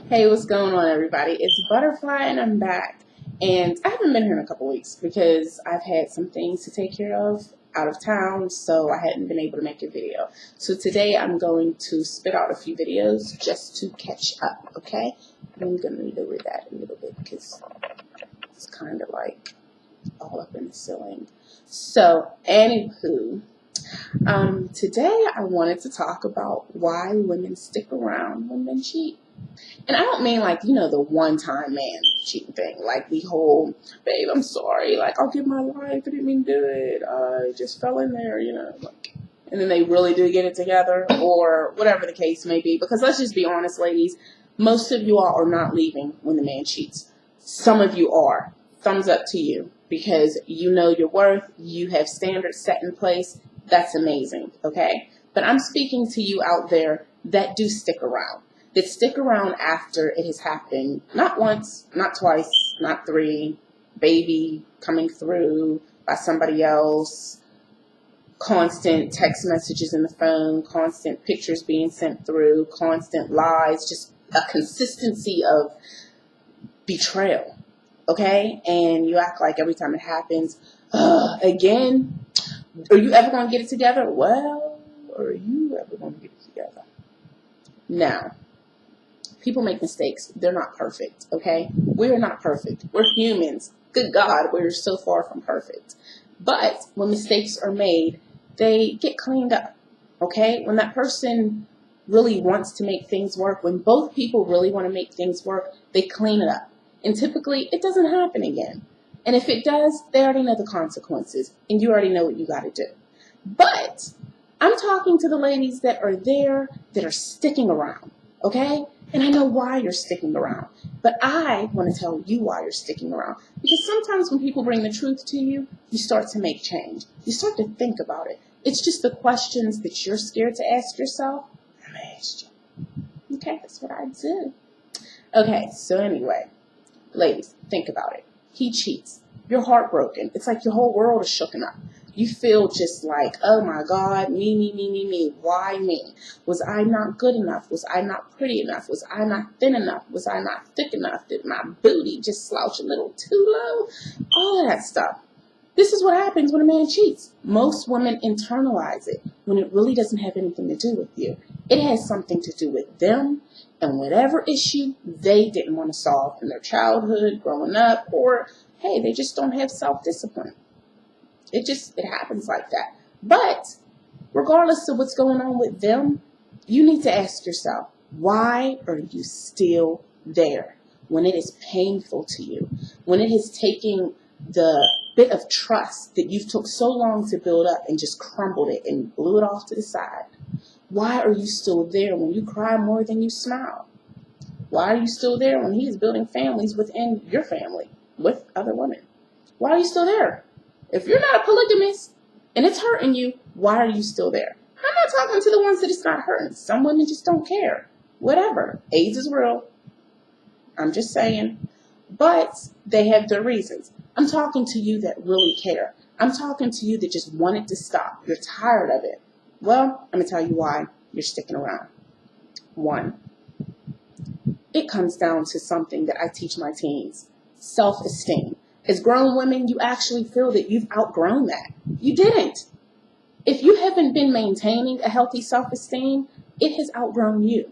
Hey, what's going on, everybody? It's ButterFlyy, and I'm back. And I haven't been here in a couple weeks because I've had some things to take care of out of town, so I hadn't been able to make a video. So today I'm going to spit out a few videos just to catch up, okay? I'm going to lower that a little bit because it's kind of like all up in the ceiling. So, anywho, today I wanted to talk about why women stick around when men cheat. And I don't mean like, the one-time man cheating thing. Like the whole, babe, I'm sorry. Like, I'll give my life. I didn't mean to do it. I just fell in there, Like, and then they really do get it together or whatever the case may be. Because let's just be honest, ladies. Most of you all are not leaving when the man cheats. Some of you are. Thumbs up to you. Because you know your worth. You have standards set in place. That's amazing, okay? But I'm speaking to you out there that do stick around. That stick around after it has happened, not once, not twice, not three, baby coming through by somebody else, constant text messages in the phone, constant pictures being sent through, constant lies, just a consistency of betrayal, okay? And you act like every time it happens, again, are you ever going to get it together? Well, are you ever going to get it together? Now, people make mistakes. They're not perfect, okay? We're not perfect. We're humans. Good God, we're so far from perfect. But when mistakes are made, they get cleaned up, okay? When that person really wants to make things work, when both people really want to make things work, they clean it up. And typically, it doesn't happen again. And if it does, they already know the consequences, and you already know what you got to do. But I'm talking to the ladies that are there, that are sticking around, okay? And I know why you're sticking around. But I want to tell you why you're sticking around. Because sometimes when people bring the truth to you, you start to make change. You start to think about it. It's just the questions that you're scared to ask yourself. I'm going to ask you. Okay, that's what I do. Okay, so anyway, ladies, think about it. He cheats. You're heartbroken. It's like your whole world is shooken up. You feel just like, oh my God, me. Why me? Was I not good enough? Was I not pretty enough? Was I not thin enough? Was I not thick enough? Did my booty just slouch a little too low? All of that stuff. This is what happens when a man cheats. Most women internalize it when it really doesn't have anything to do with you. It has something to do with them and whatever issue they didn't want to solve in their childhood, growing up, or, hey, they just don't have self-discipline. It happens like that. But regardless of what's going on with them, you need to ask yourself, why are you still there when it is painful to you? When it is taking the bit of trust that you've took so long to build up and just crumbled it and blew it off to the side? Why are you still there when you cry more than you smile? Why are you still there when he is building families within your family with other women? Why are you still there? If you're not a polygamist and it's hurting you, why are you still there? I'm not talking to the ones that it's not hurting. Some women just don't care. Whatever. AIDS is real. I'm just saying. But they have their reasons. I'm talking to you that really care. I'm talking to you that just want it to stop. You're tired of it. Well, I'm going to tell you why you're sticking around. One, it comes down to something that I teach my teens. Self-esteem. As grown women, you actually feel that you've outgrown that. You didn't. If you haven't been maintaining a healthy self-esteem, it has outgrown you.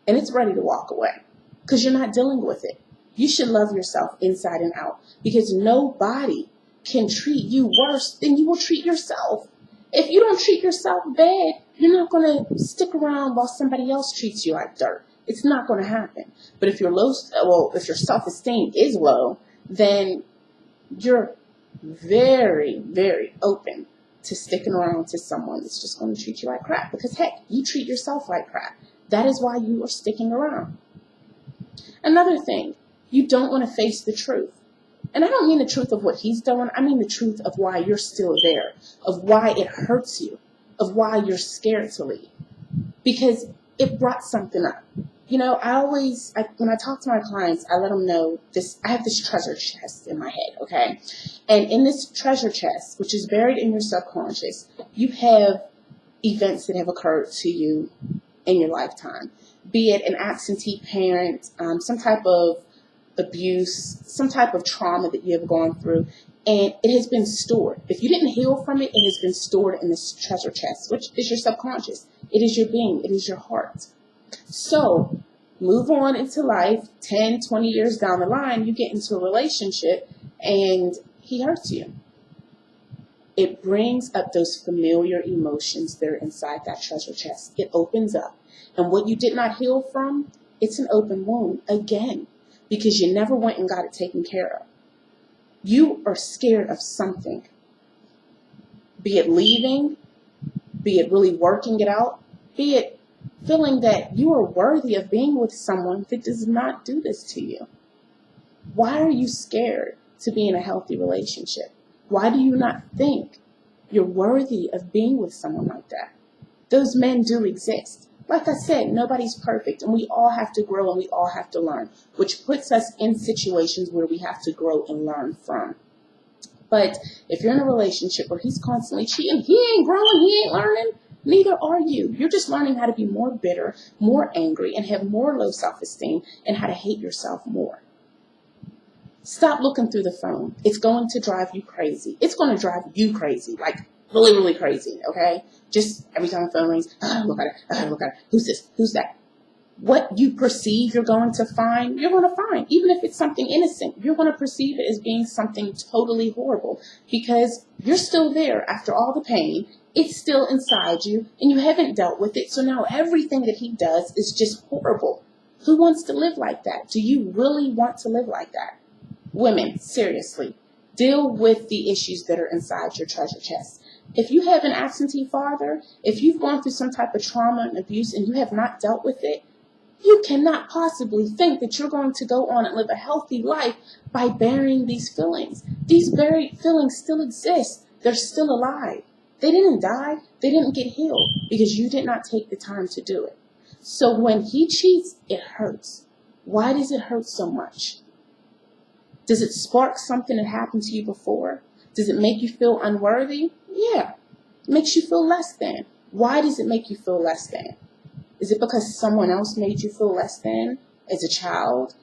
And it's ready to walk away because you're not dealing with it. You should love yourself inside and out because nobody can treat you worse than you will treat yourself. If you don't treat yourself bad, you're not going to stick around while somebody else treats you like dirt. It's not going to happen. But if if your self-esteem is low, then you're very, very open to sticking around to someone that's just going to treat you like crap. Because, heck, you treat yourself like crap. That is why you are sticking around. Another thing, you don't want to face the truth. And I don't mean the truth of what he's doing. I mean the truth of why you're still there, of why it hurts you, of why you're scared to leave. Because it brought something up. When I talk to my clients, I let them know this. I have this treasure chest in my head, okay? And in this treasure chest, which is buried in your subconscious, you have events that have occurred to you in your lifetime. be it an absentee parent, some type of abuse, some type of trauma that you have gone through, and it has been stored. If you didn't heal from it, it has been stored in this treasure chest, which is your subconscious. It is your being. It is your heart. So move on into life. 10, 20 years down the line, you get into a relationship and he hurts you. It brings up those familiar emotions that are inside that treasure chest. It opens up. And what you did not heal from, it's an open wound again, because you never went and got it taken care of. You are scared of something, be it leaving, be it really working it out, be it feeling that you are worthy of being with someone that does not do this to you. Why are you scared to be in a healthy relationship? Why do you not think you're worthy of being with someone like that? Those men do exist. Like I said, nobody's perfect, and we all have to grow and we all have to learn, which puts us in situations where we have to grow and learn from. But if you're in a relationship where he's constantly cheating, he ain't growing, he ain't learning, neither are you. You're just learning how to be more bitter, more angry, and have more low self-esteem, and how to hate yourself more. Stop looking through the phone. It's going to drive you crazy. It's going to drive you crazy, like really, really crazy, okay? Just every time the phone rings, look at it, look at it. Who's this? Who's that? What you perceive you're going to find, you're going to find. Even if it's something innocent, you're going to perceive it as being something totally horrible, because you're still there after all the pain. It's still inside you, and you haven't dealt with it. So now everything that he does is just horrible. Who wants to live like that? Do you really want to live like that? Women, seriously, deal with the issues that are inside your treasure chest. If you have an absentee father, if you've gone through some type of trauma and abuse and you have not dealt with it, you cannot possibly think that you're going to go on and live a healthy life by burying these feelings. These buried feelings still exist. They're still alive. They didn't die. They didn't get healed because you did not take the time to do it. So when he cheats, it hurts. Why does it hurt so much? Does it spark something that happened to you before? Does it make you feel unworthy? Yeah. It makes you feel less than. Why does it make you feel less than? Is it because someone else made you feel less than as a child,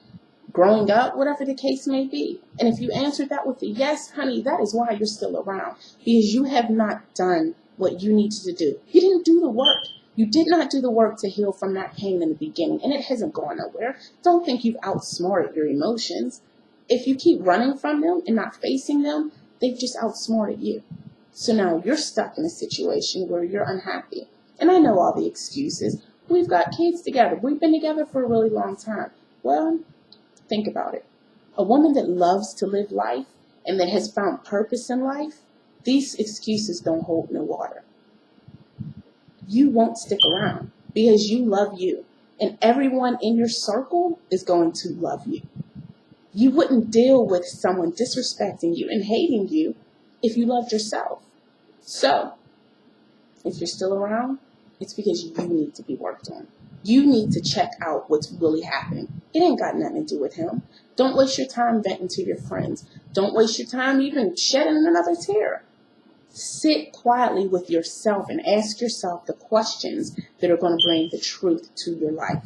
growing up, whatever the case may be? And if you answered that with a yes, honey, that is why you're still around, because you have not done what you needed to do. You didn't do the work. You did not do the work to heal from that pain in the beginning, and it hasn't gone nowhere. Don't think you've outsmarted your emotions. If you keep running from them and not facing them, they've just outsmarted you. So now you're stuck in a situation where you're unhappy. And I know all the excuses. We've got kids together. We've been together for a really long time. Well, think about it. A woman that loves to live life and that has found purpose in life, these excuses don't hold no water. You won't stick around because you love you. And everyone in your circle is going to love you. You wouldn't deal with someone disrespecting you and hating you if you loved yourself. So, if you're still around, it's because you need to be worked on. You need to check out what's really happening. It ain't got nothing to do with him. Don't waste your time venting to your friends. Don't waste your time even shedding another tear. Sit quietly with yourself and ask yourself the questions that are going to bring the truth to your life.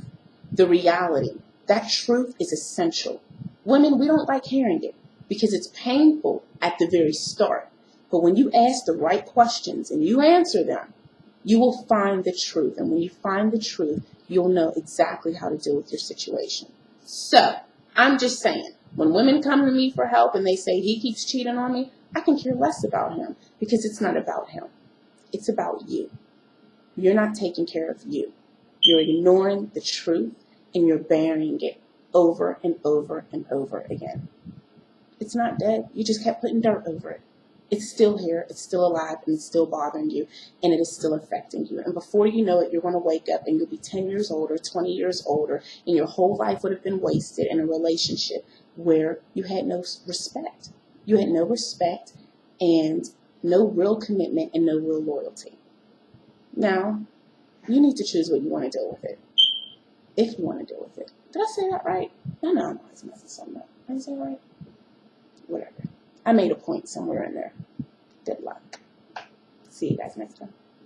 The reality. That truth is essential. Women, we don't like hearing it because it's painful at the very start. But when you ask the right questions and you answer them, you will find the truth. And when you find the truth, you'll know exactly how to deal with your situation. So, I'm just saying, when women come to me for help and they say he keeps cheating on me, I can care less about him because it's not about him. It's about you. You're not taking care of you. You're ignoring the truth and you're burying it over and over and over again. It's not dead. You just kept putting dirt over it. It's still here, it's still alive, and it's still bothering you, and it is still affecting you. And before you know it, you're going to wake up and you'll be 10 years older, 20 years older, and your whole life would have been wasted in a relationship where you had no respect. You had no respect and no real commitment and no real loyalty. Now, you need to choose what you want to do with it. If you want to deal with it. Did I say that right? No, I was messing something up. Did I say that right? Whatever. I made a point somewhere in there. Good luck. See you guys next time.